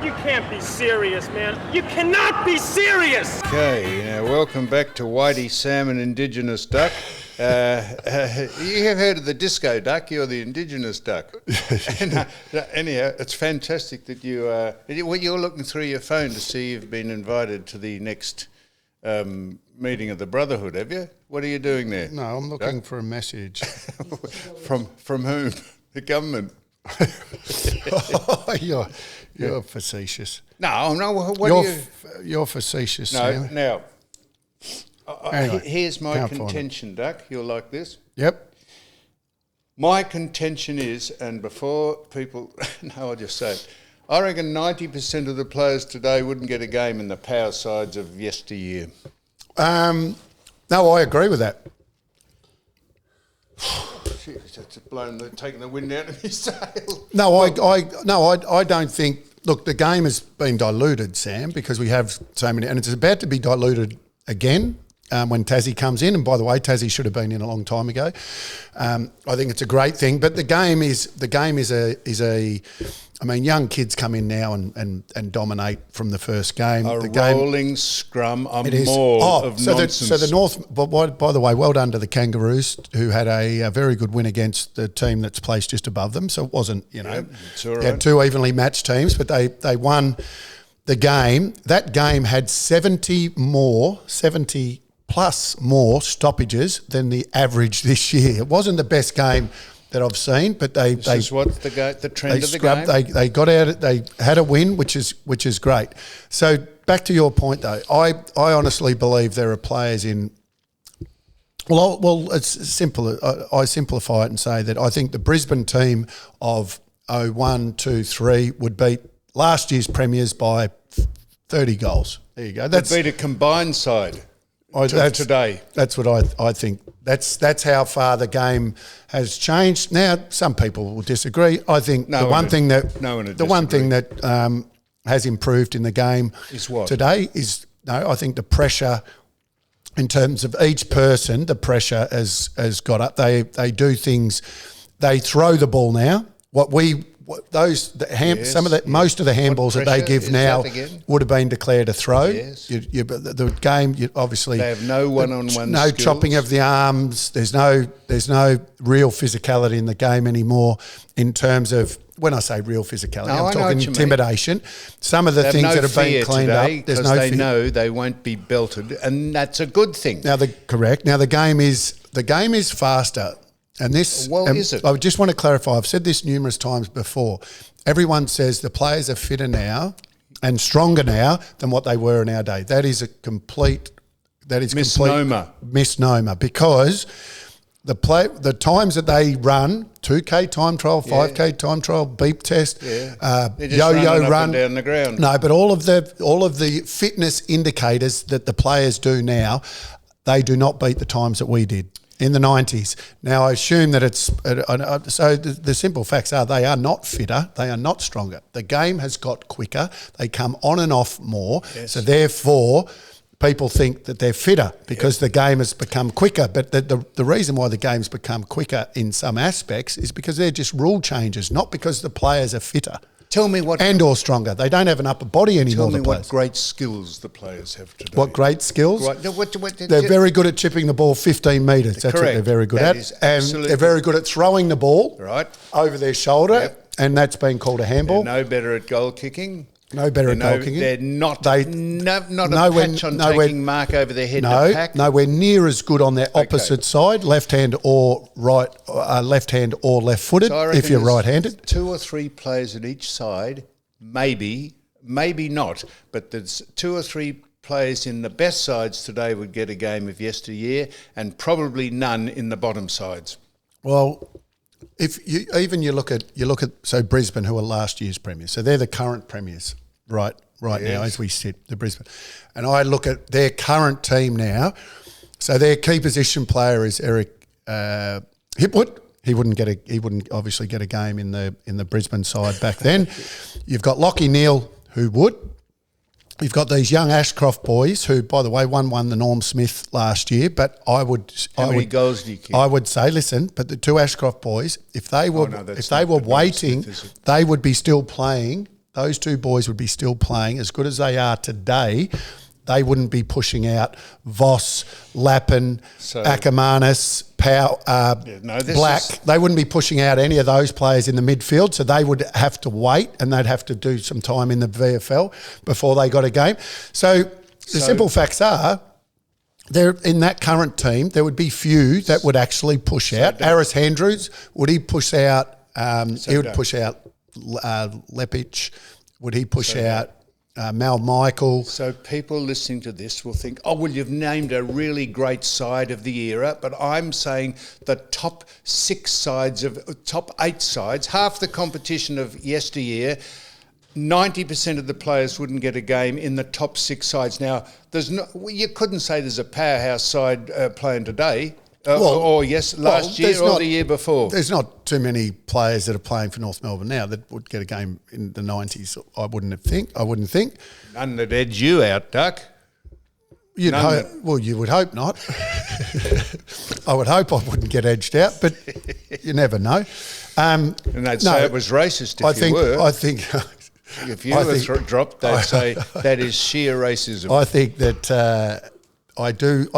You can't be serious, man. You cannot be serious! Okay, now welcome back to Whitey Salmon Indigenous Duck. You have heard of the disco duck, you're the indigenous duck. Anyhow, it's fantastic that you're looking through your phone to see you've been invited to the next meeting of the Brotherhood, have you? What are you doing there? No, I'm looking for a message. From whom? The government? You're facetious. No, You're facetious, No, Sam. now, Anyway, here's my can't find contention, Duck. You'll like this. Yep. My contention is, and before people, I'll just say it, I reckon 90% of the players today wouldn't get a game in the power sides of yesteryear. No, I agree with that. It's taking the wind out of my sail. No, I don't think. Look, the game has been diluted, Sam, because we have so many, and it's about to be diluted again when Tassie comes in. And by the way, Tassie should have been in a long time ago. I think it's a great thing, but the game is a. I mean, young kids come in now and dominate from the first game. Rolling scrum, a maul of nonsense. So the North, by the way, well done to the Kangaroos, who had a very good win against the team that's placed just above them. So it wasn't, it's all right. They had two evenly matched teams, but they won the game. That game had 70 plus more stoppages than the average this year. It wasn't the best game that I've seen, but what's the trend of the game? They got out. They had a win, which is great. So back to your point, though, I honestly believe there are players in. Well, it's simple. I simplify it and say that I think the Brisbane team of 01, 2, 3 would beat last year's premiers by 30 goals. There you go. That's beat a combined side. Today. That's what I think. That's how far the game has changed. Now, some people will disagree. I think the one thing that has improved in the game is what today is I think the pressure in terms of each person. The pressure has got up. They do things. They throw the ball now. Most of the handballs that they give now would have been declared a throw. Yes. The game, obviously, they have no one-on-one. No skills. Chopping of the arms. There's no real physicality in the game anymore. In terms of when I say real physicality, I'm talking intimidation. Some of the things that have been cleaned up. There's no fear. They know they won't be belted, and that's a good thing. Correct. Now the game is faster. And this, is it? I just want to clarify. I've said this numerous times before. Everyone says the players are fitter now and stronger now than what they were in our day. That is complete misnomer because the times that they run 2K time trial, 5K time trial, beep test, yo-yo run down the ground. No, but all of the fitness indicators that the players do now, they do not beat the times that we did in the 90s. Now, I assume that so the simple facts are they are not fitter, they are not stronger. The game has got quicker, they come on and off more, so therefore people think that they're fitter because the game has become quicker. But the reason why the game's become quicker in some aspects is because they're just rule changes, not because the players are fitter. Tell me what... or stronger. They don't have an upper body anymore. Tell me what great skills the players have today. What great skills? They're very good at chipping the ball 15 metres. That's what they're very good at. And they're very good at throwing the ball over their shoulder, and that's been called a handball. They're no better at goal kicking. No better at goal kicking. They're not a patch on taking mark over their head in a pack. Nowhere near as good on their opposite side, left hand or left footed, So if you're right-handed. 2 or 3 players at each side, maybe not, but there's 2 or 3 players in the best sides today would get a game of yesteryear, and probably none in the bottom sides. Well, if you look at Brisbane, who are last year's premiers, so they're the current premiers right now as we sit, the Brisbane, and I look at their current team now. So their key position player is Eric Hipwood. He wouldn't obviously get a game in the Brisbane side back then. You've got Lachie Neale, who would. You've got these young Ashcroft boys who, by the way, one the Norm Smith last year. But How many goals do you kick? I would say, listen, but the 2 Ashcroft boys, if they were waiting, they would be still playing those two boys would be still playing as good as they are today. They wouldn't be pushing out Voss, Lappin, Ackermanis, Black. They wouldn't be pushing out any of those players in the midfield, so they would have to wait and they'd have to do some time in the VFL before they got a game. So the simple facts are, there in that current team, there would be few that would actually push out. Aris Andrews, would he push out? He would push out Lepic. Would he push out Mal Michael? So people listening to this will think, oh, well, you've named a really great side of the era, but I'm saying the top 8 sides, half the competition of yesteryear, 90% of the players wouldn't get a game in the top 6 sides. Now, you couldn't say there's a powerhouse side playing today. Last year or the year before. There's not too many players that are playing for North Melbourne now that would get a game in the 90s. I wouldn't think. None that edge you out, Duck. You would hope not. I would hope I wouldn't get edged out, but you never know. And they'd say it was racist if you were. I think... If you were dropped, they'd say that is sheer racism. I think that I do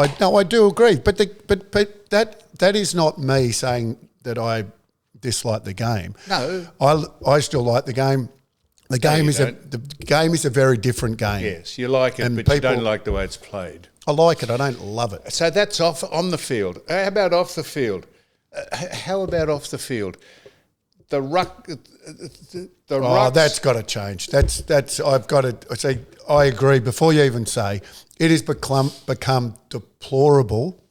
agree, but that is not me saying that I dislike the game. No, I still like the game. The game is a very different game. Yes, you like it, but you don't like the way it's played. I like it. I don't love it. So that's on the field. How about off the field? The ruck. That's got to change. I've got to say. I agree. Before you even say, it has become deplorable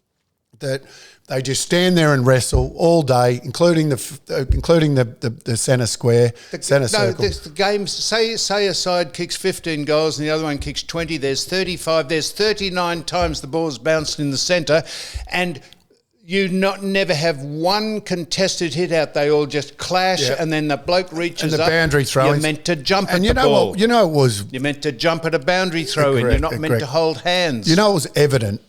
that they just stand there and wrestle all day, including the centre square, centre circle. The games. Say a side kicks 15 goals and the other one kicks 20. There's 35. There's 39 times the ball's bounced in the centre, and you never have one contested hit out. They all just clash, and then the bloke reaches and the up. Boundary throwing. You're meant to jump at the ball. You're meant to jump at a boundary throw-in. You're not meant to hold hands. You know, it was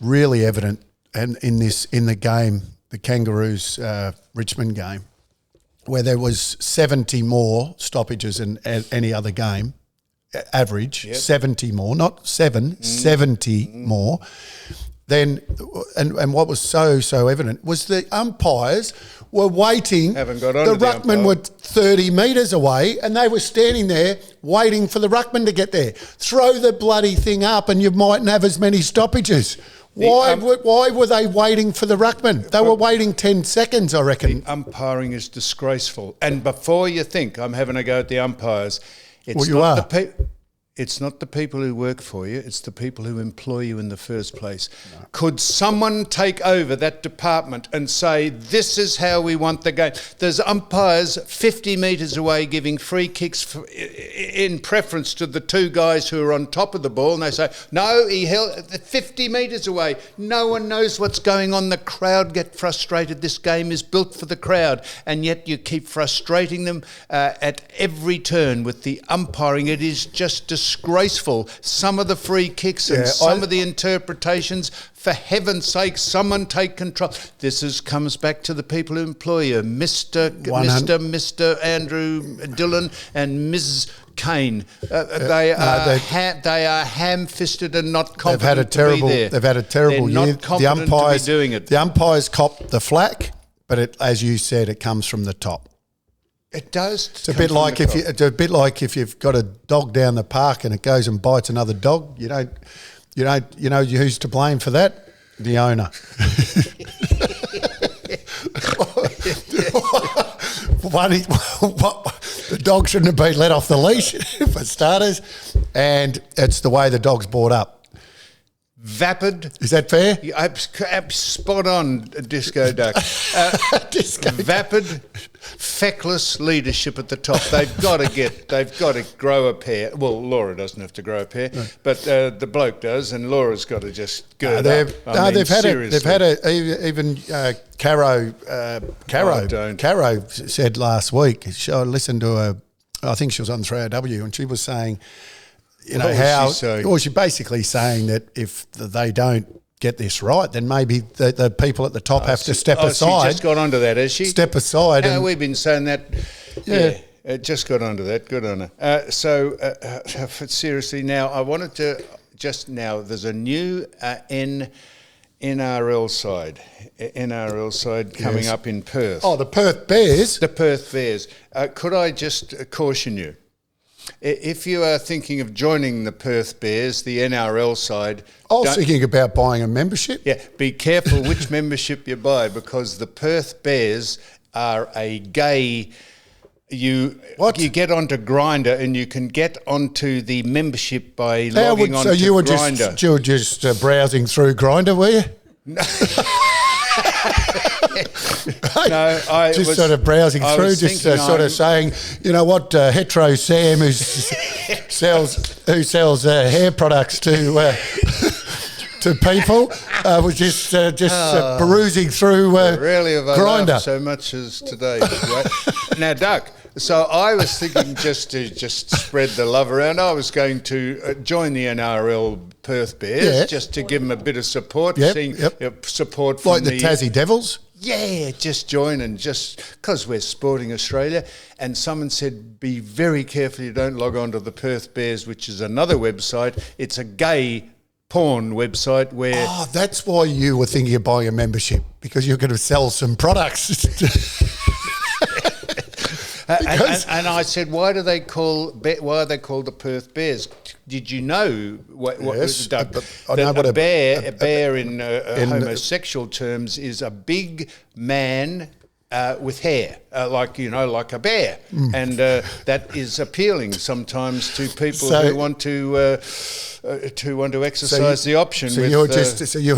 really evident, and in the game, the Kangaroos Richmond game, where there was 70 more stoppages than any other game, average 70 more, not 70 more. Then, and what was so evident was the umpires were waiting. Haven't got on the ruckman were 30 metres away, and they were standing there waiting for the ruckman to get there. Throw the bloody thing up, and you mightn't have as many stoppages. Why were they waiting for the ruckman? They were waiting 10 seconds, I reckon. The umpiring is disgraceful. And before you think I'm having a go at the umpires, it's not the people who work for you, it's the people who employ you in the first place. No. Could someone take over that department and say, this is how we want the game? There's umpires 50 metres away giving free kicks in preference to the two guys who are on top of the ball, and they say, no, he held 50 metres away. No one knows what's going on. The crowd get frustrated. This game is built for the crowd, and yet you keep frustrating them at every turn with the umpiring. It is just disgraceful. Some of the free kicks and some of the interpretations, for heaven's sake, someone take control. This comes back to the people who employ you, Mr. Andrew Dillon and Ms. Kane. They are ham-fisted and not competent to be there. They've had a terrible year. Not competent to be doing it. The umpires cop the flack, but as you said, it comes from the top. It does. It's a bit like if you've got a dog down the park and it goes and bites another dog. You know who's to blame for that? The owner. The dog shouldn't have been let off the leash for starters, and it's the way the dog's brought up. Vapid. Is that fair? Spot on, Disco Duck. Vapid, feckless leadership at the top. They've got to grow a pair. Well, Laura doesn't have to grow a pair, but the bloke does, and Laura's got to just gird up. Even Caro said last week. I listened to I think she was on 3AW, and she was saying, she's basically saying that if they don't get this right, then maybe the people at the top have to step aside. She's just got onto that, has she? Step aside. We've been saying that. just got onto that. Good on her. Seriously, now I wanted to just now. There's a new NRL side coming up in Perth. Oh, the Perth Bears. The Perth Bears. Could I just caution you? If you are thinking of joining the Perth Bears, the NRL side... I was thinking about buying a membership. Yeah, be careful which membership you buy, because the Perth Bears are a gay... You get onto Grindr, and you can get onto the membership by logging on to Grindr. So you were just browsing through Grindr, were you? No, I just was sort of browsing through, just sort of saying, you know what, hetero Sam who sells hair products to people was just perusing through rarely have I Grindr laughed so much as today. Right? Now, Duck. So I was thinking just to spread the love around, I was going to join the NRL Perth Bears just to give them a bit of support. Support from like the Tassie Devils. Yeah, just join, and just because we're supporting Australia. And someone said, be very careful you don't log on to the Perth Bears, which is another website. It's a gay porn website where... Oh, that's why you were thinking of buying a membership, because you're going to sell some products. And I said, why are they called the Perth Bears? Did you know what Yes, Doug, I know what a bear in homosexual terms is a big man with hair, like a bear, and that is appealing sometimes to people who want to exercise the option. So you're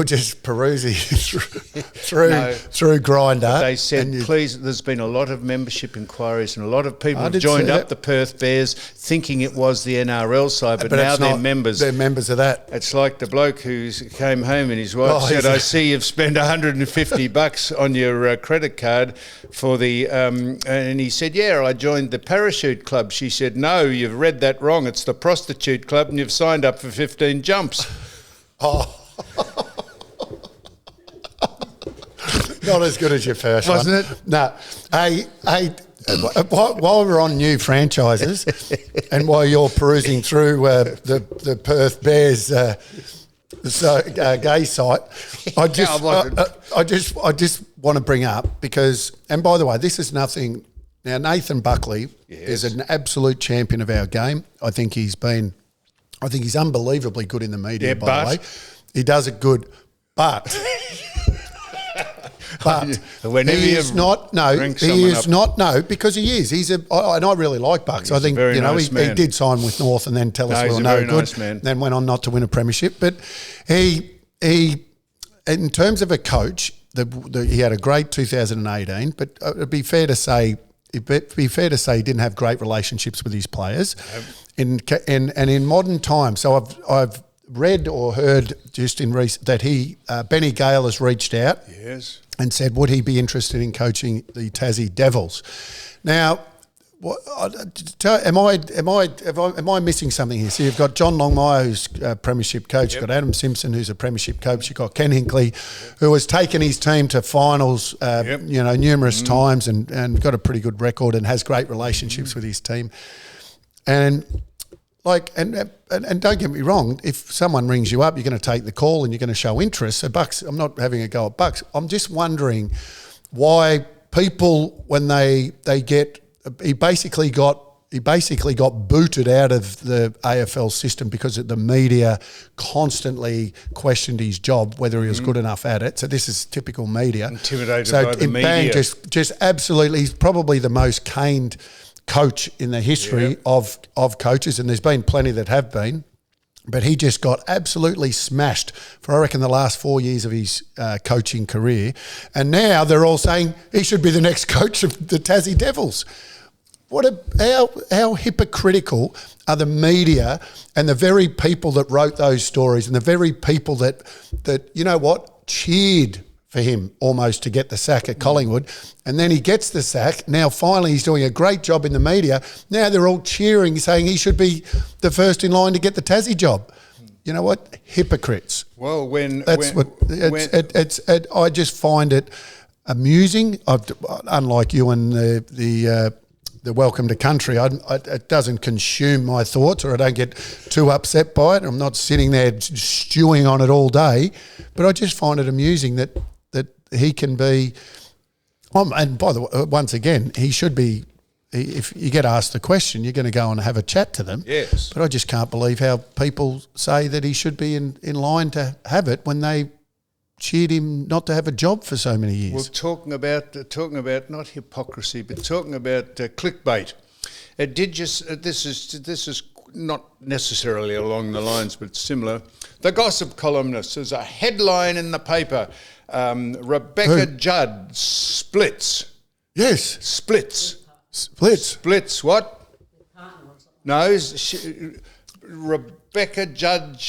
just perusing through Grindr. They said, please. There's been a lot of membership inquiries, and a lot of people have joined up the Perth Bears, thinking it was the NRL side, but now they're members. They're members of that. It's like the bloke who came home and his wife said, "I see you've spent $150 on your credit card for the," and he said, "Yeah, I joined the parachute club." She said, "No, you've read that wrong. It's the prostitute club, and you've signed up for 15 jumps." Oh. Not as good as your first one. Wasn't it? No. While we're on new franchises and while you're perusing through the Perth Bears gay site, I just want to bring up, because, and by the way, this is nothing. Now, Nathan Buckley is an absolute champion of our game. I think he's unbelievably good in the media, by the way. He does it good, but he is not. No, he is not. No, because he is. And I really like Bucks. I think he did sign with North and then tell us we were no good. Nice man. Then went on not to win a premiership. But he in terms of a coach, he had a great 2018. But it'd be fair to say he didn't have great relationships with his players. And in modern times, so I've read or heard just in recent that Benny Gale has reached out and said, would he be interested in coaching the Tassie Devils? Now, am I missing something here? So you've got John Longmire, who's a premiership coach. You've got Adam Simpson, who's a premiership coach. You've got Ken Hinkley, who has taken his team to finals, numerous times and got a pretty good record and has great relationships with his team. And don't get me wrong, if someone rings you up, you're going to take the call and you're going to show interest. So Bucks, I'm not having a go at Bucks. I'm just wondering why people, when they get, he basically got booted out of the AFL system because the media constantly questioned his job, whether he was good enough at it. So this is typical media. Intimidated by the media. Bang, just absolutely, he's probably the most caned coach in the history of coaches, and there's been plenty that have been, but he just got absolutely smashed for, I reckon, the last 4 years of his coaching career, and now they're all saying he should be the next coach of the Tassie Devils. How hypocritical are the media and the very people that wrote those stories and the very people that cheered for him almost to get the sack at Collingwood, and then he gets the sack. Now finally he's doing a great job in the media. Now they're all cheering, saying he should be the first in line to get the Tassie job. You know what? Hypocrites. Well, I just find it amusing. Unlike you and the the welcome to country. It doesn't consume my thoughts, or I don't get too upset by it. I'm not sitting there stewing on it all day, but I just find it amusing that he can be. And by the way, once again, he should be. If you get asked the question, you're going to go and have a chat to them. Yes. But I just can't believe how people say that he should be in line to have it when they cheered him not to have a job for so many years. Well, talking about not hypocrisy, but talking about clickbait. This is not necessarily along the lines, but similar. The gossip columnist, there's a headline in the paper. Rebecca Judd splits. Yes. Splits. What? No, Rebecca Judd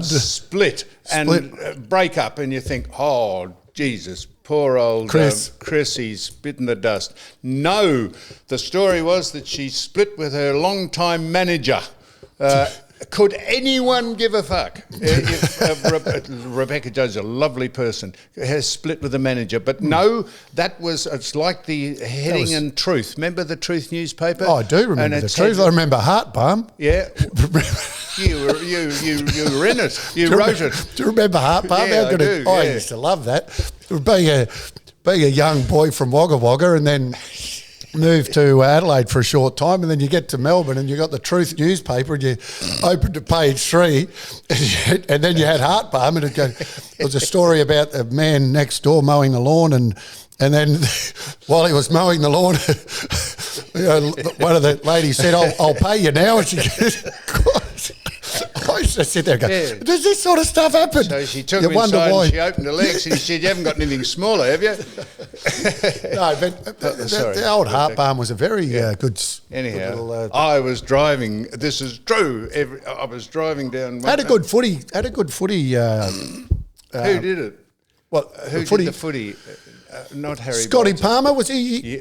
split and break up, and you think, oh Jesus, poor old Chris, he's bitten the dust. No, the story was that she split with her long-time manager. Could anyone give a fuck? Rebecca Judd's a lovely person, has split with the manager. But no, it's like the heading in Truth. Remember the Truth newspaper? Oh, I do remember the Truth. I remember Heart Balm. Yeah. You were in it. You wrote it. Do you remember Heart Balm? Yeah, I do. I used to love that. Being a young boy from Wagga Wagga, and then moved to Adelaide for a short time, and then you get to Melbourne and you got the Truth newspaper, and you opened to page 3, and then you had Heart Balm, and there was a story about a man next door mowing the lawn, and then while he was mowing the lawn, one of the ladies said, I'll pay you now, and she I used to sit there and go, does this sort of stuff happen? So she took him inside and she opened her legs and she said, you haven't got anything smaller, have you? No, but the old Heart Balm was a very good... Anyhow, good little, I was driving, this is true, I was driving down... Had a good footy... Who did it? Well, who did the footy? Not Harry Scotty Bolton. Palmer, was he?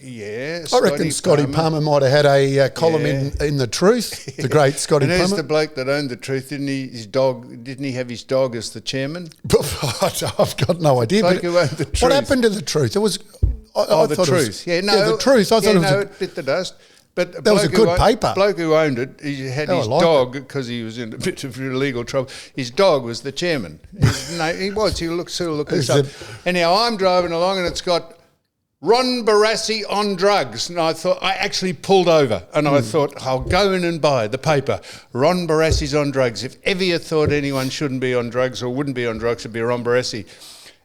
Yeah, I reckon Scotty Palmer might have had a column in the Truth. The great Scotty and Palmer. who's the bloke that owned the Truth? Didn't he have his dog as the chairman? I've got no idea. Bloke who owned the Truth. What happened to the Truth? It was. I the thought Truth. The Truth. I thought it bit the dust. But that was a good paper. Bloke who owned it, he had his dog, because he was in a bit of illegal trouble. His dog was the chairman. He was. He'll look this up. Anyhow, I'm driving along and it's got Ron Barassi on drugs. And I actually pulled over and I thought, I'll go in and buy the paper. Ron Barassi's on drugs. If ever you thought anyone shouldn't be on drugs or wouldn't be on drugs, it'd be Ron Barassi.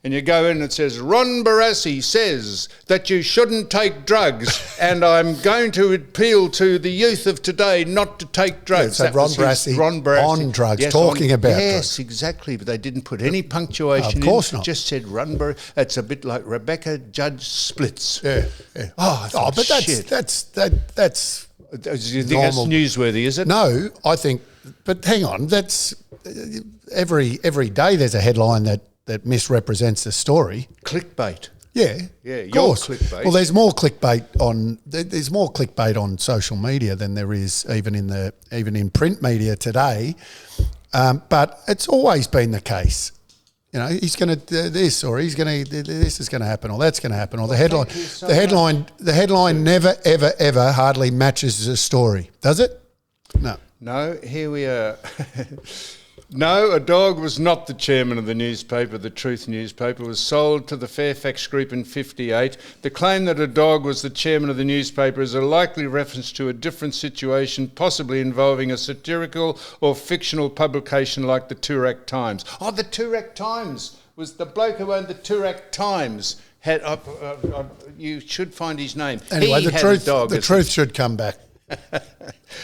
And you go in and it says, Ron Barassi says that you shouldn't take drugs, and I'm going to appeal to the youth of today not to take drugs. So Ron Barassi on drugs, yes, talking about drugs. Yes, exactly, but they didn't put any punctuation in. Of course not. Just said Ron Barassi. It's a bit like Rebecca Judd splits. Yeah. Oh, but shit. that's Do you think normal. that's newsworthy, is it? No, I think, but hang on, that's every day there's a headline that misrepresents the story. Clickbait. Yeah, of course. Clickbait. Well, there's more clickbait on social media than there is even in print media today. But it's always been the case. You know, he's going to do this, or this is going to happen, or that's going to happen, or the headline never ever hardly matches the story, does it? No. No, here we are. No, a dog was not the chairman of the newspaper. The Truth newspaper was sold to the Fairfax Group in 1958. The claim that a dog was the chairman of the newspaper is a likely reference to a different situation, possibly involving a satirical or fictional publication like the Toorak Times. Oh, the Toorak Times was the bloke who owned the Toorak Times. You should find his name. Anyway, the Truth should come back.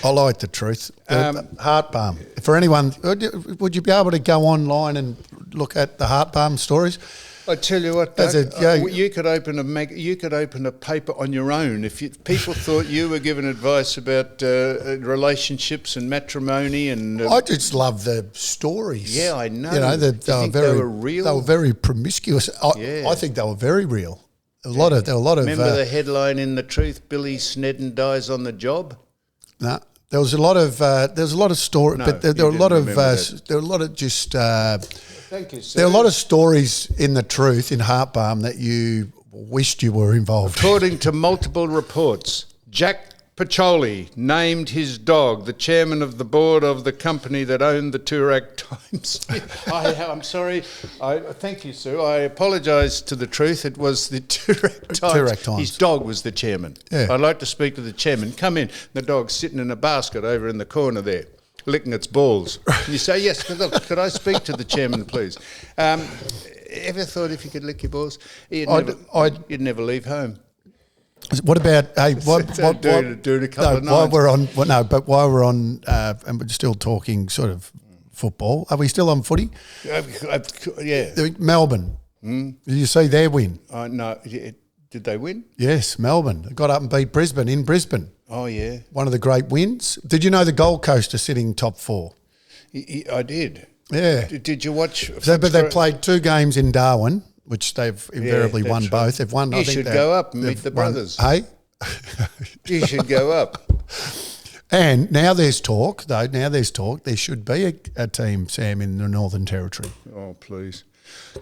I like the Truth. Heart Balm. For anyone, would you be able to go online and look at the Heart Balm stories? I tell you what, Doug, you could open a paper on your own if people thought you were giving advice about relationships and matrimony and. I just love the stories. Yeah, I know. You know, they were real. They were very promiscuous. I think they were very real. There were a lot of. Remember the headline in the Truth: Billy Snedden dies on the job. No, there was a lot of story, no, but there were a lot of just. Thank you, sir. There are a lot of stories in the Truth in Heart Balm that you wished you were involved. According to multiple reports, Jack Pacholi named his dog the chairman of the board of the company that owned the Toorak Times. I'm sorry. Thank you, Sue. I apologise to the truth. It was the Toorak Times. Toorak Times. His dog was the chairman. Yeah. I'd like to speak to the chairman. Come in. The dog's sitting in a basket over in the corner there, licking its balls. And you say, yes, look, could I speak to the chairman, please? Ever thought if you could lick your balls, you'd never leave home? What about do it a couple of nights. While we're on, and we're still talking sort of football. Are we still on footy? Yeah. Melbourne. Did you see their win? No. Did they win? Yes, Melbourne. They got up and beat Brisbane in Brisbane. Oh, yeah. One of the great wins. Did you know the Gold Coast are sitting top 4? I did. Yeah. Did you watch? But they played 2 games in Darwin, which they've invariably won right. both. They've won. You should go up and meet the brothers. Hey? You should go up. And now there's talk, though. Now there's talk. There should be a team, Sam, in the Northern Territory. Oh, please.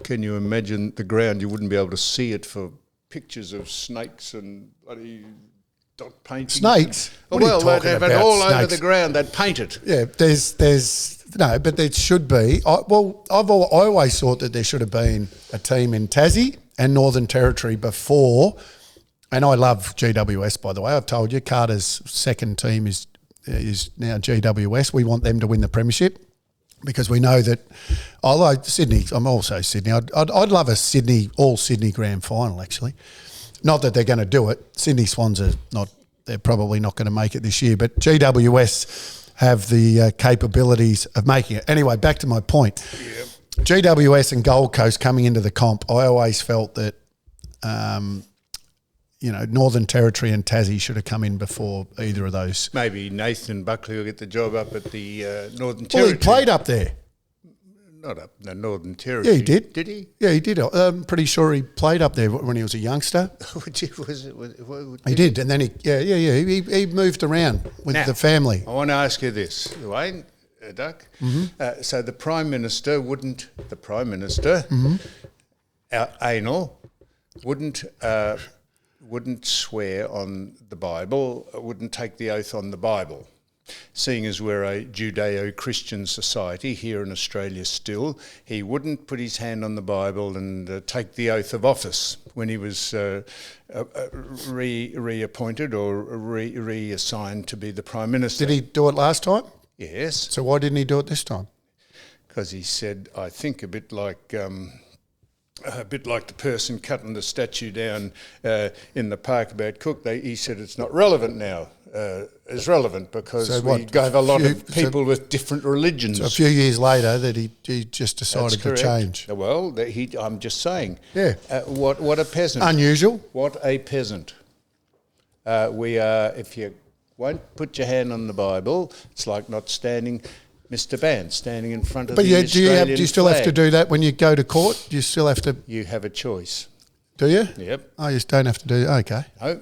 Can you imagine the ground? You wouldn't be able to see it for pictures of snakes and bloody dot paintings. Snakes? Well, they'd have it all over the ground. They'd paint it. Yeah, but there should be. I always thought that there should have been a team in Tassie and Northern Territory before. And I love GWS, by the way. I've told you, Carter's second team is now GWS. We want them to win the premiership because we know that, although Sydney, I'm also Sydney. I'd love a all Sydney grand final, actually. Not that they're going to do it. Sydney Swans are not. They're probably not going to make it this year. But GWS have the capabilities of making it. Anyway, back to my point. Yep. GWS and Gold Coast coming into the comp, I always felt that, Northern Territory and Tassie should have come in before either of those. Maybe Nathan Buckley will get the job up at the Northern Well, Territory. he played up there. Not up in the Northern Territory. Yeah, he did. Did he? Yeah, he did. I'm pretty sure he played up there when he was a youngster. He did, and then he moved around with the family. I want to ask you this, Dwayne, Duck. Mm-hmm. So the Prime Minister, our anal, wouldn't swear on the Bible, wouldn't take the oath on the Bible. Seeing as we're a Judeo-Christian society here in Australia still, he wouldn't put his hand on the Bible and take the oath of office when he was reappointed or reassigned to be the Prime Minister. Did he do it last time? Yes. So why didn't he do it this time? Because he said, I think a bit like the person cutting the statue down in the park about Cook. He said it's not relevant now. Is relevant because we gave a lot of people with different religions. So a few years later that he just decided to change. Well, I'm just saying. Yeah. What a peasant. Unusual. What a peasant. We are, if you won't put your hand on the Bible, it's like not standing... Mr. Band standing in front of the Australian flag. Do you still have to do that when you go to court? Do you still have to? You have a choice. Do you? Yep. Oh, you just don't have to do. Okay. No.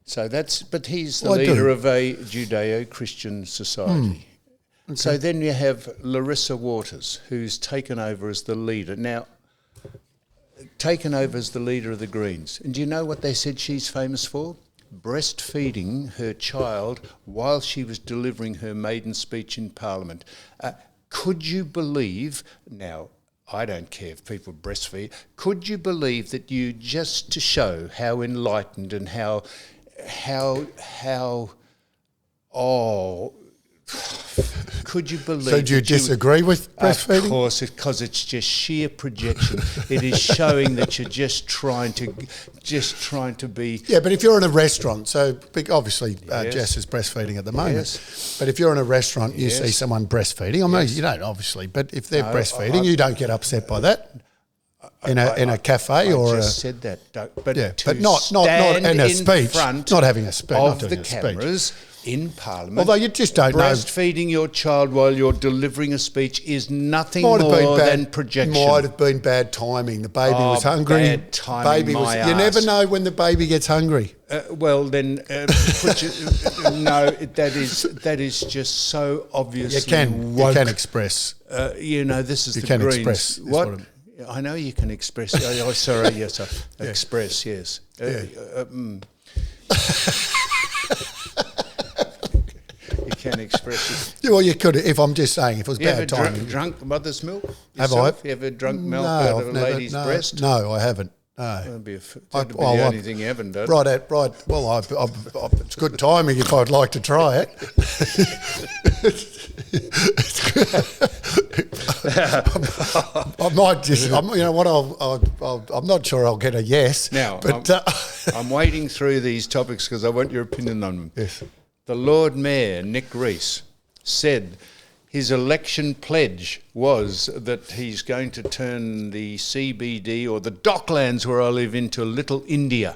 So but he's the leader of a Judeo-Christian society. Okay. So then you have Larissa Waters, who's taken over as the leader. Now, taken over as the leader of the Greens. And do you know what they said she's famous for? Breastfeeding her child while she was delivering her maiden speech in Parliament. Could you believe, now I don't care if people breastfeed, could you believe that you, just to show how enlightened and how could you believe? So do you disagree with breastfeeding? Of course, because it's just sheer projection. It is showing that you're just trying to be. Yeah, but if you're in a restaurant, so obviously Jess is breastfeeding at the moment. Yes. But if you're in a restaurant, you see someone breastfeeding. I mean, you don't obviously, but if they're breastfeeding, you don't get upset by that. In a cafe or I just said that, but not in a speech, not having a speech, of the cameras in Parliament. Although you just don't know. Breastfeeding your child while you're delivering a speech is nothing more than projection. Might have been bad timing. The baby was hungry. Bad timing. You never know when the baby gets hungry. Well, then, no, that is just so obviously. You can express. This is you the can Greens. express. What? I know you can express. Sorry, yes, express, yes. You can express it. Well, you could, if I'm just saying, if it was bad timing. You ever drunk mother's milk Have yourself? I? You ever drunk milk out of a lady's breast? No, I haven't. No. That'd be the only thing you haven't done. Right. Well, it's good timing if I'd like to try it. I might just. I'm not sure I'll get a yes. Now, but I'm wading through these topics because I want your opinion on them. Yes. The Lord Mayor, Nick Rees, said his election pledge was that he's going to turn the CBD or the Docklands where I live into Little India.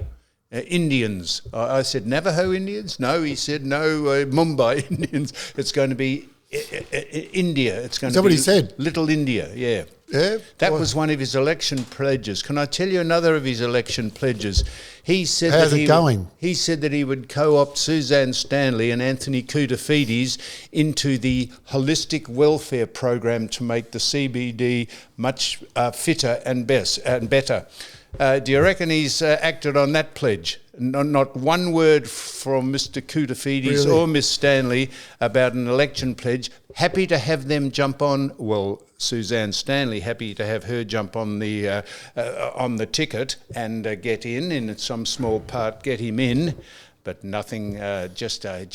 Indians. I said Navajo Indians? No, he said no, Mumbai Indians. It's going to be India. It's going to be what he said? Little India, yeah. Yeah, that was one of his election pledges. Can I tell you another of his election pledges? He said How's it going? He said that he would co-opt Suzanne Stanley and Anthony Koutafidis into the holistic welfare program to make the CBD much fitter and better. Do you reckon he's acted on that pledge? Not one word from Mr. Koutafidis or Miss Stanley about an election pledge. Happy to have them jump on. Well, Suzanne Stanley happy to have her jump on the ticket and get in some small part, get him in. But nothing. Just a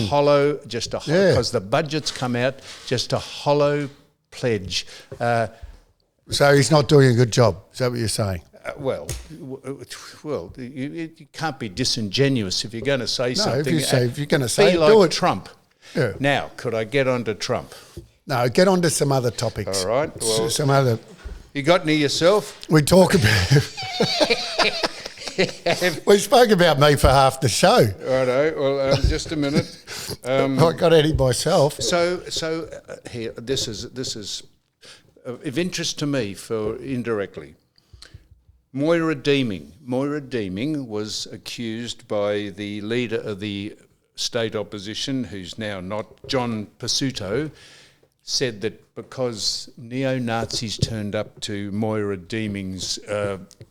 hollow. Because the budget's come out. Just a hollow pledge. So he's not doing a good job. Is that what you're saying? Well, you can't be disingenuous if you're going to say something. If you're going to say it, do like it. Trump. Yeah. Now, could I get on to Trump? No, get on to some other topics. All right. Well, some other. You got any yourself? We talk about. We spoke about me for half the show. Righto. Well, just a minute. I got any myself. So here, this is of interest to me for indirectly. Moira Deeming was accused by the leader of the state opposition, who's now not, John Pasuto, said that because neo-Nazis turned up to Moira Deeming's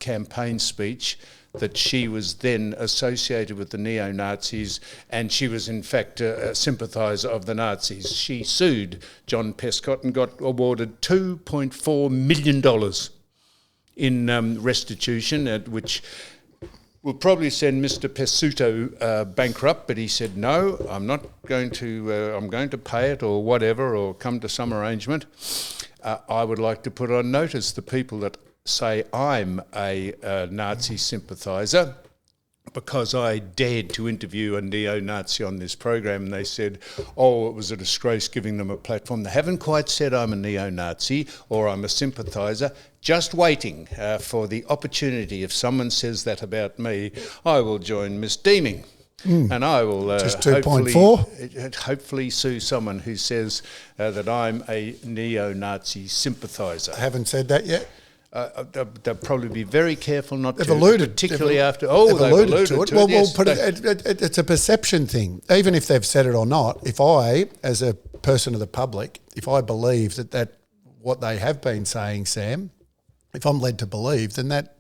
campaign speech, that she was then associated with the neo-Nazis and she was in fact a sympathiser of the Nazis. She sued John Pescott and got awarded $2.4 million in restitution, which will probably send Mr. Pessuto bankrupt, but he said, no, I'm not going to, I'm going to pay it or whatever, or come to some arrangement. I would like to put on notice the people that say I'm a Nazi sympathiser, because I dared to interview a neo-Nazi on this program, and they said, oh, it was a disgrace giving them a platform. They haven't quite said I'm a neo-Nazi or I'm a sympathiser, just waiting for the opportunity. If someone says that about me, I will join Miss Deeming. And I will just 2.4? Hopefully sue someone who says that I'm a neo-Nazi sympathiser. I haven't said that yet. They'll probably be very careful not they've to, alluded, particularly after. They've alluded to it. Well, yes, it's a perception thing. Even if they've said it or not, if I, as a person of the public, if I believe that what they have been saying, Sam, if I'm led to believe, then that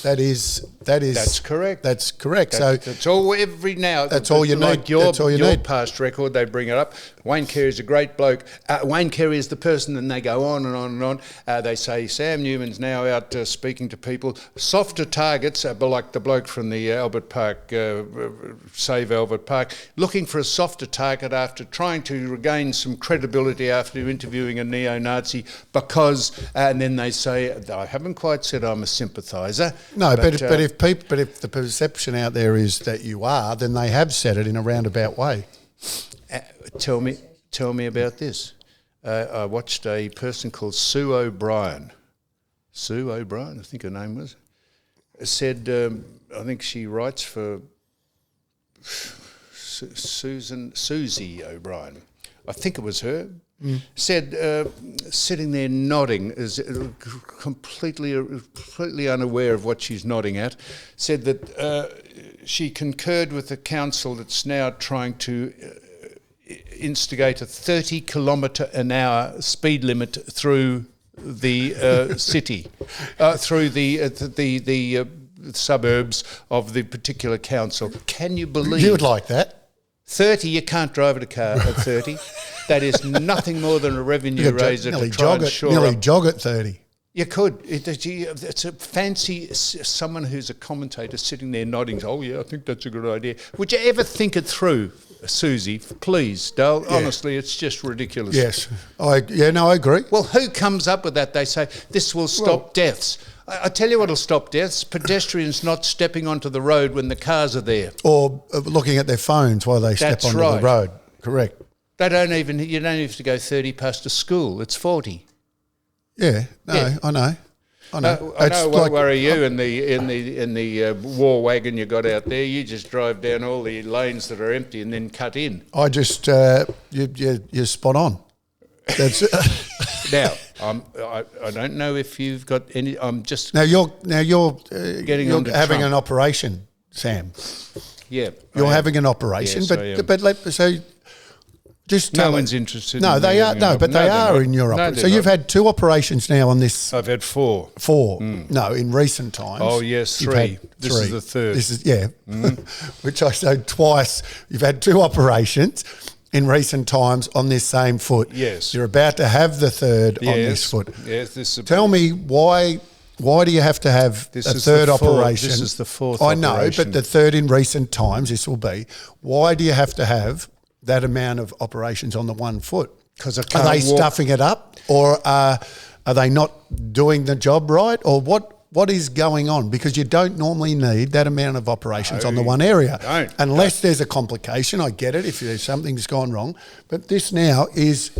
is that's correct. That's correct. That's all every now. That's all you like need. Your, that's all you your need. past record, they bring it up. Wayne Carey's a great bloke. Wayne Carey is the person, and they go on and on and on. They say Sam Newman's now out speaking to people. Softer targets, like the bloke from the Albert Park, Save Albert Park, looking for a softer target after trying to regain some credibility after interviewing a neo-Nazi, because, and then they say, I haven't quite said I'm a sympathiser. No, but if the perception out there is that you are, then they have said it in a roundabout way. Tell me about this. I watched a person called Sue O'Brien. Sue O'Brien, I think her name was. Said, I think she writes for Susie O'Brien. I think it was her. Said, sitting there nodding, is completely unaware of what she's nodding at, said that she concurred with the council that's now trying to instigate a 30 kilometre an hour speed limit through the city, through the suburbs of the particular council. Can you believe? You would like that. 30, you can't drive a car at 30. That is nothing more than a revenue raiser to try and shore nearly up. jog at 30. You could. It's a fancy someone who's a commentator sitting there nodding. Oh yeah, I think that's a good idea. Would you ever think it through, Susie? Please, Dale. Yeah. Honestly, it's just ridiculous. Yes, I agree. Well, who comes up with that? They say this will stop deaths. I tell you what'll stop deaths: pedestrians not stepping onto the road when the cars are there, or looking at their phones while they step onto the road. Correct. You don't even have to go 30 past a school. It's 40. Yeah, I know. I know. Won't worry you in the war wagon you got out there. You just drive down all the lanes that are empty and then cut in. I just you're spot on. That's now. I don't know if you've got any. I'm just now you're getting you're onto having Trump. an operation, Sam. Yeah, you're having an operation, yes, but just no one's interested. No, in they are. No, but they are in your operation. So you've had 2 operations now on this. I've had 4. 4. No, in recent times. Oh yes, 3. This is the third. This is which I said twice. You've had 2 operations in recent times on this same foot. Yes. You're about to have the third on this foot. Yes. Tell me why do you have to have a third operation? This is the 4th I know, operation. but the third in recent times, this will be. Why do you have to have that amount of operations on the one foot? Because are they stuffing it up, or are they not doing the job right, or what is going on? Because you don't normally need that amount of operations on the one area, unless there's a complication. I get it if there's something's gone wrong, but this now is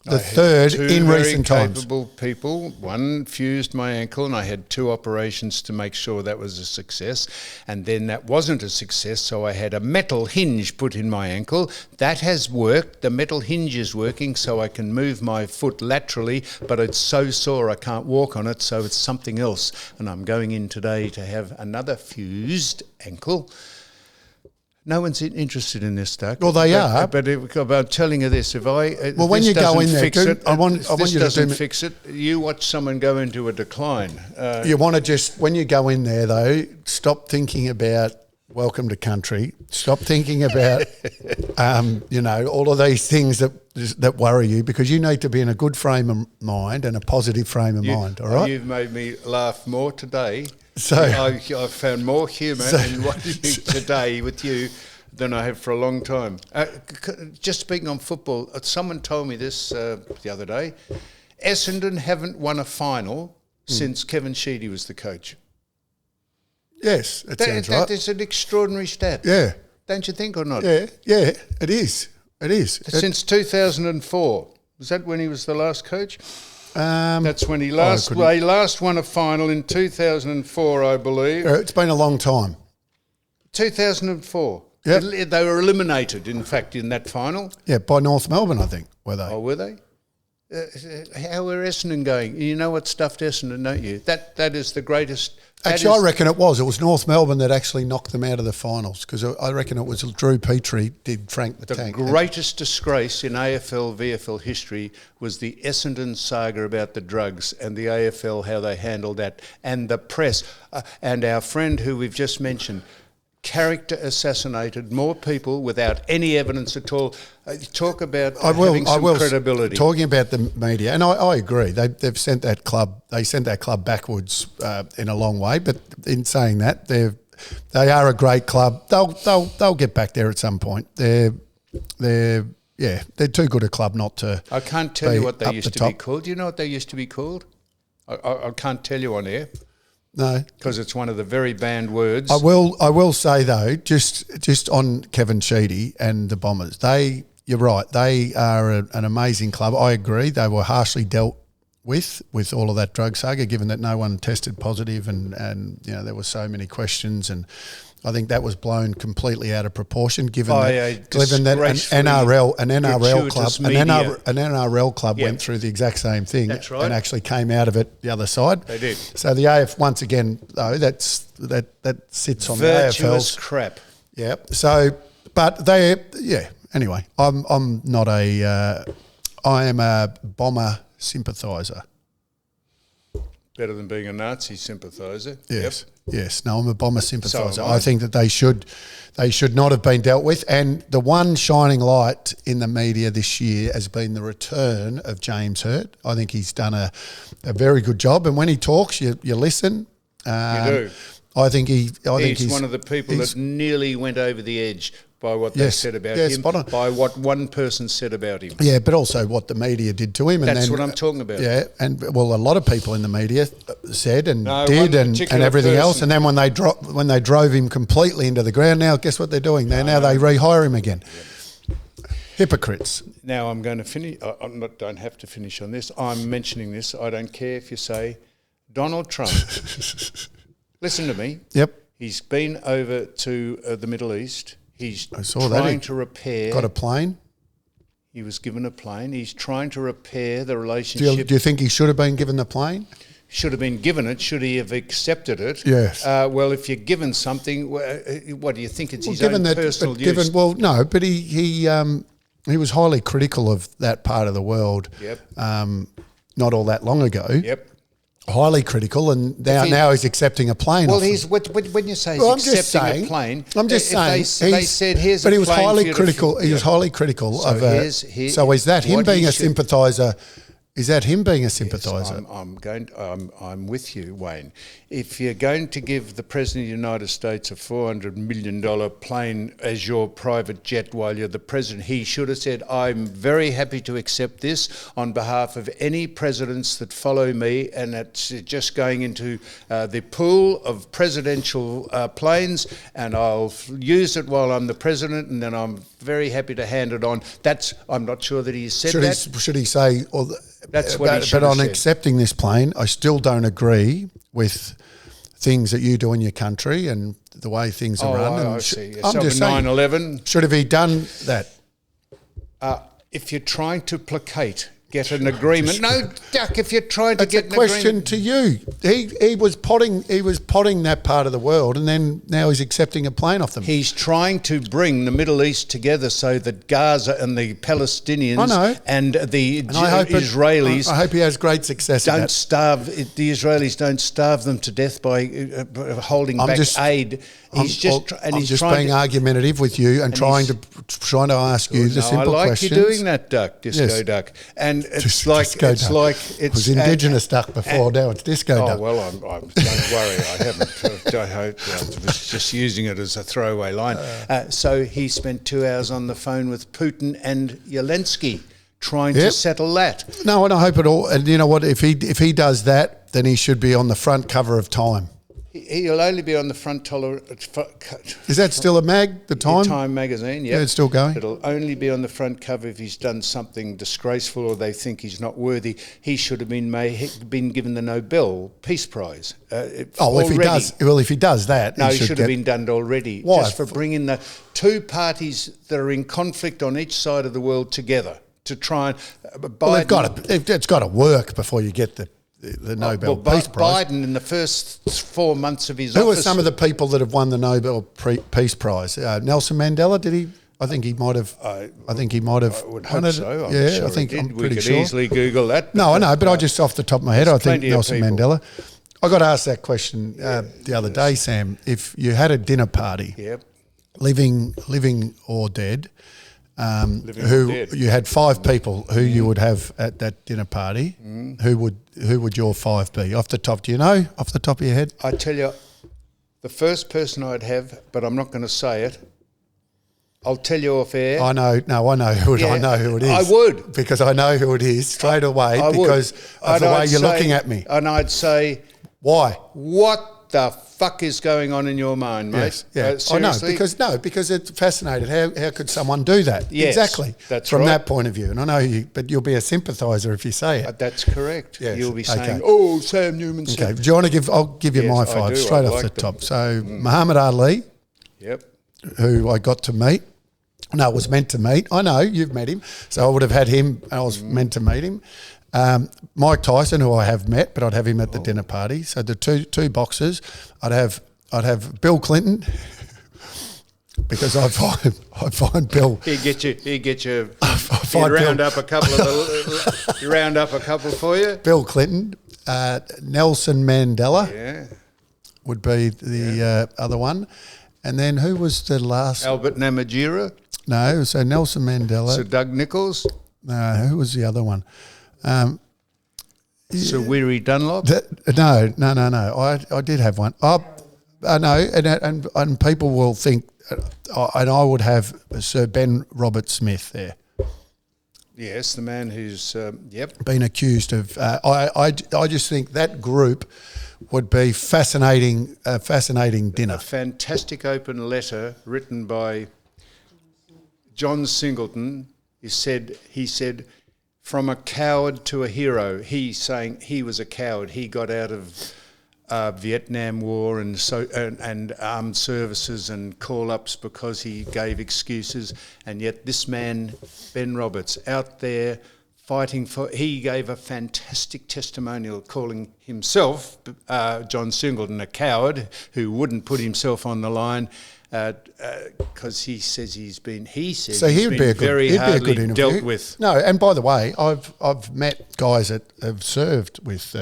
the third in recent times. 2 very capable people. One fused my ankle, and I had 2 operations to make sure that was a success. And then that wasn't a success, so I had a metal hinge put in my ankle. That has worked. The metal hinge is working, so I can move my foot laterally, but it's so sore I can't walk on it, so it's something else. And I'm going in today to have another fused ankle. No one's interested in this, Doug. Well, they are. But I'm telling you this: when you go in there, I want you to fix it. You watch someone go into a decline. You want to just, when you go in there, though, stop thinking about welcome to country. Stop thinking about, all of these things that worry you, because you need to be in a good frame of mind and a positive frame of mind. All right. You've made me laugh more today. So I've found more humour in watching today with you than I have for a long time. Just speaking on football, someone told me this the other day. Essendon haven't won a final since Kevin Sheedy was the coach. Yes, that sounds right. That is an extraordinary stat. Yeah. Don't you think, or not? Yeah, it is. It is. Since 2004. Was that when he was the last coach? That's when they last won a final in 2004, I believe. It's been a long time. 2004. Yep. They were eliminated, in fact, in that final. Yeah, by North Melbourne, I think, were they? Oh, were they? How were Essendon going? You know what stuffed Essendon, don't you? That is the greatest. Actually, I reckon it was. It was North Melbourne that actually knocked them out of the finals, because I reckon it was Drew Petrie did Frank the Tank. The greatest disgrace in AFL, VFL history was the Essendon saga about the drugs, and the AFL, how they handled that, and the press. And our friend who we've just mentioned, character assassinated more people without any evidence at all. Talk about having some credibility. Talking about the media, and I agree. They've sent that club. They sent that club backwards in a long way. But in saying that, they are a great club. They'll get back there at some point. They're too good a club not to. I can't tell you what they used to be called. Do you know what they used to be called? I can't tell you on air. No, because it's one of the very banned words. I will say though, just on Kevin Sheedy and the Bombers, you're right. They are an amazing club. I agree. They were harshly dealt with all of that drug saga, given that no one tested positive, and there were so many questions, and I think that was blown completely out of proportion, given that an NRL club went through the exact same thing. That's right. And actually came out of it the other side. They did. So the AF, once again, though, that sits on virtuous the AFL's crap. Yeah. So, but anyway, I am a Bomber sympathiser. Better than being a Nazi sympathiser. Yes, yes. No, I'm a Bomber sympathiser. So am I. I think that they should not have been dealt with. And the one shining light in the media this year has been the return of James Hurt. I think he's done a very good job. And when he talks, you listen. You do. I think he's one of the people that nearly went over the edge by what they said about him, spot on. by what one person said about him. Yeah, but also what the media did to him. And That's then, what I'm talking about. Yeah, and well, a lot of people in the media said and No, did one and particular everything person. else. And then when they drove him completely into the ground, now guess what they're doing? They rehire him again. Hypocrites. Now I'm going to finish. Don't have to finish on this. I'm mentioning this. I don't care if you say Donald Trump. Listen to me. Yep. He's been over to the Middle East. He's saw trying that. to repair. Got a plane. He was given a plane. He's trying to repair the Do relationship. you think he should have been given the plane? Should have been given it. Should he have accepted it? Yes. Well, if you're given something, what do you think? It's his own personal use. But he was highly critical of that part of the world. Yep. Not all that long ago. Yep. Highly critical, and now he's accepting a plane. Well, off him. he's when you say he's accepting a plane. I'm just saying. They said here's but a he was plane highly for you to critical. He was highly critical So of. here's So is that him what he being a should- sympathiser? Is that him being a sympathiser? I'm with you, Wayne. If you're going to give the President of the United States a $400 million plane as your private jet while you're the President, he should have said, I'm very happy to accept this on behalf of any presidents that follow me, and it's just going into the pool of presidential planes, and I'll use it while I'm the President, and then I'm very happy to hand it on. I'm not sure that he said that. Should he say? That's what he should But have on said. accepting this plane, I still don't agree with things that you do in your country and the way things are run. I And see. I'm So just saying, 9/11. should have he done that? If you're trying to placate, get an agreement. No, Duck. If you're trying to It's get a an question agreement, to you. He was potting that part of the world, and then now he's accepting a plane off them. he's trying to bring the Middle East together so that Gaza and the Palestinians I know. and the And I hope Israelis I hope he has great success. at don't that. starve. The Israelis don't starve them to death by holding I'm back just- aid. I'm He's just trying being to. argumentative with you and trying to ask you the No, I simple like questions. you doing that, Duck, Disco Yes. Duck, and it's Disco like duck. It was Indigenous duck before. Now it's disco Oh duck. well, don't worry, I haven't. I was just using it as a throwaway line. So he spent 2 hours on the phone with Putin and Zelensky, trying to Yep. settle that. No, and I hope it all. And you know what? If he does that, then he should be on the front cover of Time. He'll only be on the front Is that still a mag? The Time? Time magazine, Yeah, it's still going. It'll only be on the front cover if he's done something disgraceful or they think he's not worthy. He should have been given the Nobel Peace Prize. If already. he does that, No, he it should have been done already. Why? Just for bringing the two parties that are in conflict on each side of the world together to try and Well, it's got to work before you get the Nobel Peace Prize. Biden in the first 4 months of his Who office. are some of the people that have won the Nobel Peace Prize? Nelson Mandela, did he? I think he might have. I would hope so. I'm sure I think he did. I'm We pretty could sure. easily Google that. No, I know, but I just off the top of my head, I think plenty of Nelson people. Mandela. I got asked that question the other day, Sam. If you had a dinner party, Yep. living or dead, Living or who dead. you had 5 people who you would have at that dinner party, who would your 5 be? Off the top, do you know? Off the top of your head? I tell you, the first person I'd have, but I'm not going to say it. I'll tell you off air. I know who it, I know who it is. I would. Because I know who it is straight away I would. because of And the way I'd you're say- looking at me. And I'd say, Why? what the fuck is going on in your mind, mate? Yes, yeah. I know Seriously? because it's fascinating. How could someone do that? Yes, exactly. that's from right. that point of view. And I know but you'll be a sympathiser if you say it. That's correct. Yes, You'll be okay. saying, "Oh, Sam Newman." Okay. Do you want to give? I'll give you Yes, my I 5 do. straight I off like the them. top. So Muhammad Ali, Yep. who I got to meet. No, was meant to meet. I know you've met him, so I would have had him. I was meant to meet him. Mike Tyson, who I have met, but I'd have him at the dinner party. So the two boxers, I'd have Bill Clinton because I find Bill. He'd get you. find He'd round Bill- up a couple of you round up a couple for you. Bill Clinton, Nelson Mandela Yeah. would be the other one. And then who was the last? Albert Namatjira. No, so Nelson Mandela. Sir Doug Nicholls. No, who was the other one? Sir Weary Dunlop. No. I did have one. No, and people will think, and I would have Sir Ben Robert Smith there. Yes, the man who's Been accused of. I just think that group would be fascinating. A fascinating dinner. A fantastic open letter written by John Singleton. He said, from a coward to a hero. He saying he was a coward. He got out of Vietnam War and armed services and call-ups because he gave excuses, and yet this man, Ben Roberts, out there fighting for. He gave a fantastic testimonial, calling himself, John Singleton, a coward who wouldn't put himself on the line. Because he says he's been very hardly dealt with. No, and by the way, I've met guys that have served with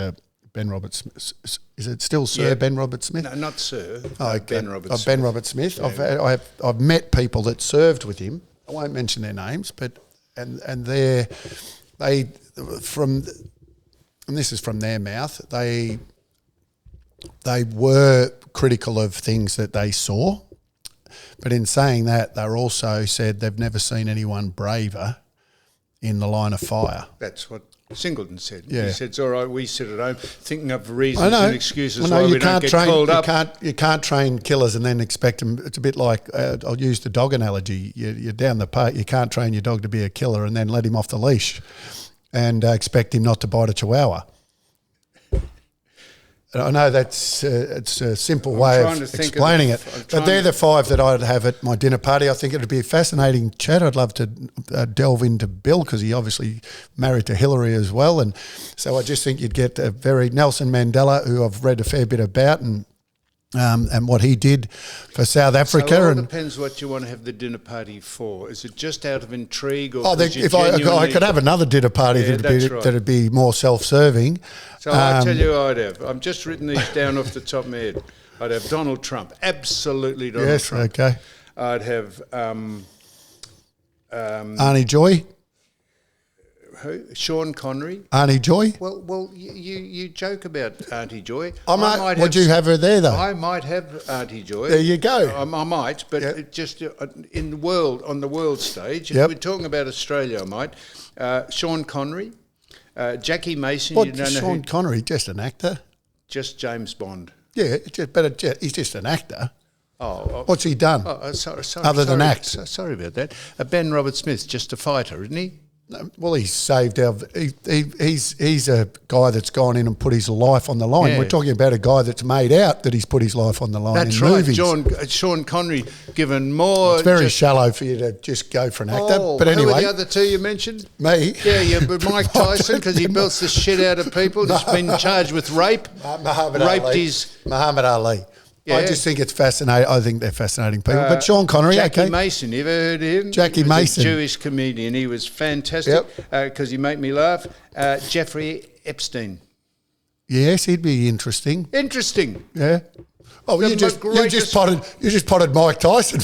Ben Robert Smith. Is it still Sir Ben Robert Smith? No, not Sir. Ben Robert Smith. Yeah. I've met people that served with him. I won't mention their names, but and this is from their mouth. They were critical of things that they saw. But in saying that, they also said they've never seen anyone braver in the line of fire. That's what Singleton said. Yeah. He said, it's all right, we sit at home thinking of reasons and excuses why we don't get called up. You can't train killers and then expect them. It's a bit like, I'll use the dog analogy. You're down the park, you can't train your dog to be a killer and then let him off the leash and expect him not to bite a chihuahua. I know that's it's a simple way of explaining it, but they're the five that I'd have at my dinner party. I think it would be a fascinating chat. I'd love to delve into Bill because he obviously married to Hillary as well, and so I just think you'd get a very Nelson Mandela, who I've read a fair bit about, and what he did for South Africa. So it all depends what you want to have the dinner party for. Is it just out of intrigue? Or if I could have another dinner party that'd be more self-serving. So I'll tell you what I'd have. I've just written these down off the top of my head. I'd have Donald Trump. Absolutely Donald Trump. Okay. I'd have... Arnie Joy. Who? Sean Connery. Auntie Joy. Well, you joke about Auntie Joy. Would you have her there though? I might have Auntie Joy. There you go. I might, but just in the world, on the world stage. If we're talking about Australia, I might. Sean Connery, Jackie Mason. What? Sean Connery, just an actor. Just James Bond. Yeah, he's just an actor. Oh, what's he done? Sorry. Other than act. Sorry about that. Ben Robert Smith's just a fighter, isn't he? Well, he's saved our. He's a guy that's gone in and put his life on the line. Yeah. We're talking about a guy that's made out that he's put his life on the line. That's in right. Movies. Sean Connery, given more. It's very shallow for you to just go for an actor. But anyway, who were the other two you mentioned? Me. Yeah, but Mike Tyson, because he belts the shit out of people. He's been charged with rape. Muhammad Ali. Yeah. I just think it's fascinating. I think they're fascinating people. But Sean Connery, Jackie Mason, you ever heard of him? Jackie Mason. A Jewish comedian. He was fantastic because he made me laugh. Jeffrey Epstein. Yes, he'd be interesting. Yeah. Oh, you just potted Mike Tyson.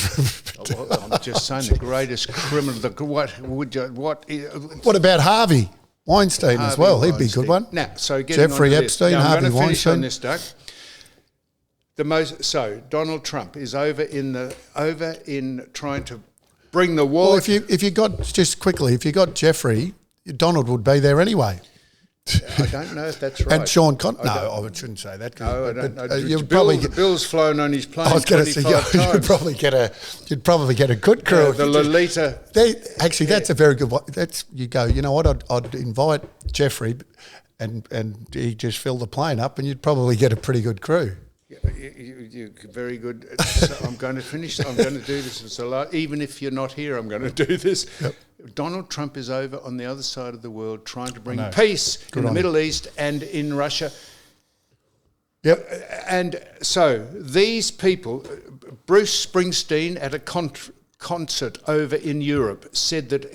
I'm just saying the greatest criminal. What about Harvey Weinstein as well? He'd be a good one. Now, so Jeffrey Epstein, Harvey Weinstein. On this, Doug. Donald Trump is over in trying to bring the war. Well, if you got Jeffrey, Donald would be there anyway. I don't know if that's right. And Sean Connery. No, I shouldn't say that. No, I don't know. Bill's flown on his plane. I was going to say you'd probably get a good crew. The Lolita. That's a very good one. You know what? I'd invite Jeffrey, and he just fill the plane up, and you'd probably get a pretty good crew. You're very good. So I'm going to finish. I'm going to do this. Even if you're not here, I'm going to do this. Yep. Donald Trump is over on the other side of the world trying to bring peace in the Middle East and in Russia. Yep. And so these people, Bruce Springsteen at a concert over in Europe said that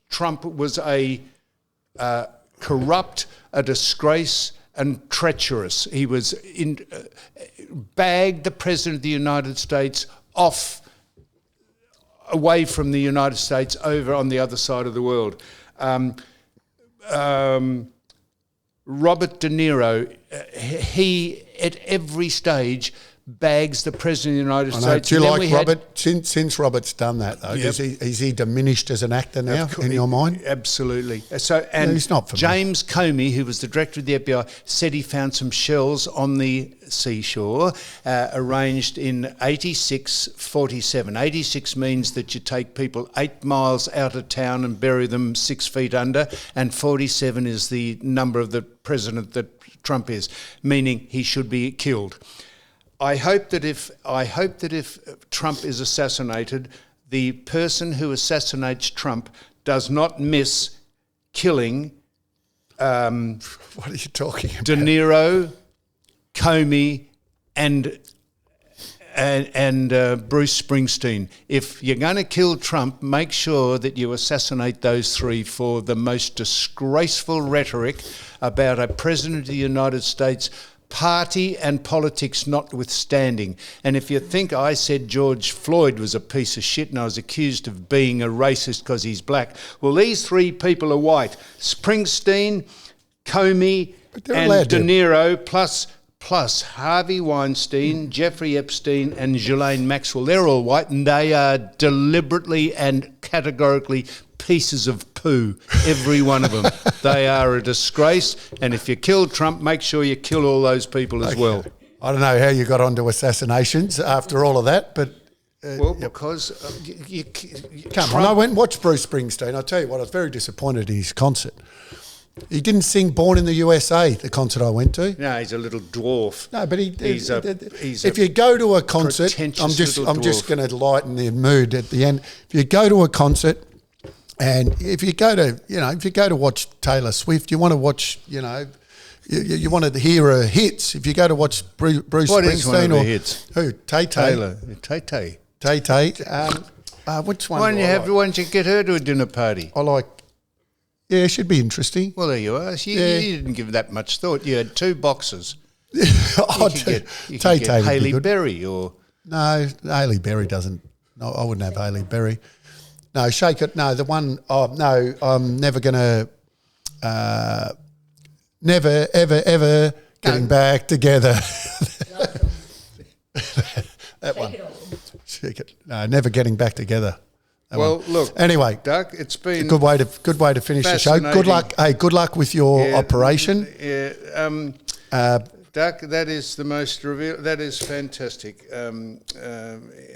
Trump was a corrupt, a disgrace, and treacherous. He was bagged the President of the United States away from the United States over on the other side of the world. Robert De Niro, he at every stage bags the President of the United States. Do you like Robert? Since Robert's done that, though, Yep. is he diminished as an actor now, in your mind? Absolutely. So, and he's not for me. James Comey, who was the director of the FBI, said he found some shells on the seashore, arranged in 86-47. 86 means that you take people 8 miles out of town and bury them 6 feet under, and 47 is the number of the president that Trump is, meaning he should be killed. I hope that if Trump is assassinated, the person who assassinates Trump does not miss killing What are you talking about? De Niro, Comey, and Bruce Springsteen. If you're going to kill Trump, make sure that you assassinate those three for the most disgraceful rhetoric about a president of the United States, party and politics notwithstanding. And if you think I said George Floyd was a piece of shit and I was accused of being a racist because he's black, well, these three people are white. Springsteen, Comey, and De Niro, plus Harvey Weinstein, Jeffrey Epstein, and Ghislaine Maxwell. They're all white, and they are deliberately and categorically pieces of poo, every one of them. They are a disgrace, and if you kill Trump, make sure you kill all those people as well. I don't know how you got onto assassinations after all of that, but... because Come on, I went and watched Bruce Springsteen. I'll tell you what, I was very disappointed in his concert. He didn't sing Born in the USA, the concert I went to. No, he's a little dwarf. No, but he's if you go to a concert, I'm just going to lighten the mood at the end. If you go to a concert, and if you go to watch Taylor Swift, you want to watch, you want to hear her hits. If you go to watch Bruce what Springsteen is one of or her hits? Who? Taylor. Tay. Which one? Why don't you get her to a dinner party? I like. Yeah, it should be interesting. Well, there you are. You didn't give that much thought. You had 2 boxes. You could get Hailey Berry or... No, Hailey Berry doesn't... No, I wouldn't have Hailey Berry. No, Shake It. No, the one... Oh, no, I'm never going to... never, ever getting back together. That one. Shake It. No, never getting back together. Well, look. Anyway, Doug, it's been a good way to finish the show. Good luck. Hey, good luck with your operation. Yeah. Doug, that is the most that is fantastic.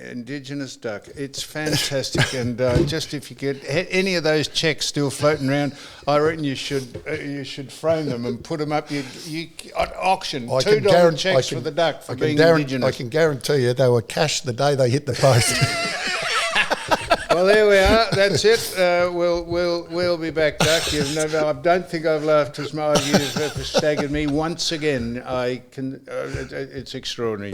Indigenous duck. It's fantastic. And just if you get any of those checks still floating around, I reckon you should frame them and put them up. You at auction $2 checks for the duck for being Indigenous. I can guarantee you they were cashed the day they hit the post. Well, there we are. That's it. We'll be back, Duck. I don't think I've laughed as much. You've staggered me once again. It's extraordinary.